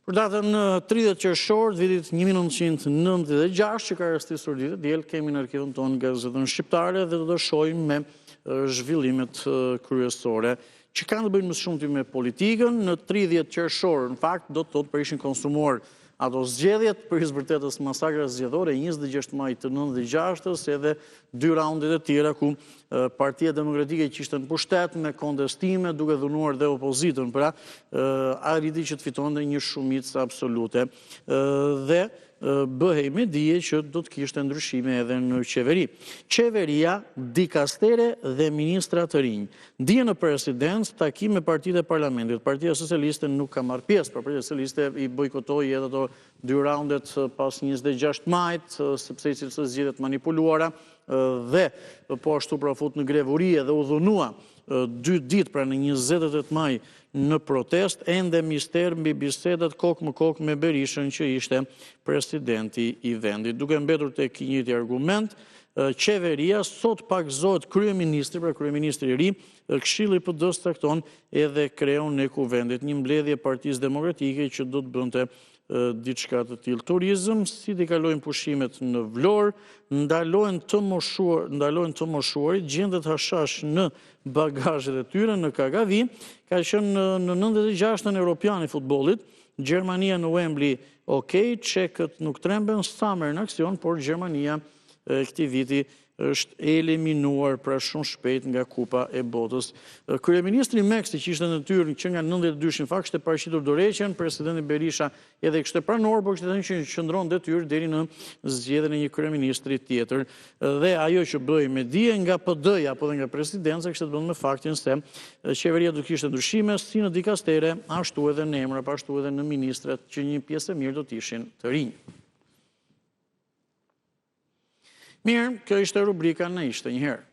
Për datën 30 qershor të vitit 1996, që ka rastisur ditë diel, kemi në arkivën tonë gazetën shqiptare dhe do të shohim me zhvillimet kryesore që kanë të bëjnë më shumë me politikën. Në 30 qershor, në fakt, do të thotë për ishin konsumuar ato zgjedhjet për zbërtetës masakrës zgjedhore 26 maj të 96-ës edhe 2 raundet e tjera ku Partia Demokratike që ishte në pushtet me kontestime duke dhunuar dhe opozitën, pra arriti që të fitonte një shumicë absolute dhe bëhej me dije që do të kishte ndryshime edhe në qeveri. Qeveria, dikastere dhe ministra të rinj. Dje në presidencë, takim me partitë e parlamentit. Partia Socialiste nuk ka marrë pjesë, por Partia Socialiste i bojkotoi edhe ato 2 raundet pas 26 majt, sepse i cilësisë zgjedhjet manipuluara dhe po ashtu pra fut në grevuri dhe u dhunua 2 ditë, pra në 28 maj në protest, ende mister mbi bisedat kokë më kokë me Berishën që ishte presidenti i vendit. Duke mbetur tek i njëjti argument, qeveria sot pakzohet kryeministri, pra kryeministri i ri, Këshilli PD-s cakton edhe kreon e kuvendit, një mbledhje Partisë Demokratike që do të bënte diçka të tillë. Turizëm, si t'i kalojnë pushimet në Vlorë, ndalohen të moshuarit, gjendet hashash në bagazhet e tyre në Kagavi, ka qenë në 96-ën Europian i futbollit, Gjermania në Wembley, Çekët nuk tremben, sa merr në aksion, por Gjermania këtij viti është eliminuar pra shumë shpejt nga Kupa e Botës. Kryeministri Meksi që ishte në detyrë që nga 92 në fakt ishte paraqitur dorëheqjen, presidenti Berisha edhe kishte pranor, por kishte thënë që qëndron detyrë deri në zgjedhjen e një kryeministri tjetër. Dhe ajo që bëi me dije nga PD-ja apo dhe nga presidenca kishte të bënte me faktin se qeveria do kishte ndryshime si në dikastere, ashtu edhe në emra, ashtu edhe në ministrat që një pjesë e mirë do të ishin të rinj. Mirë, kjo ishte rubrika Në ishte një herë.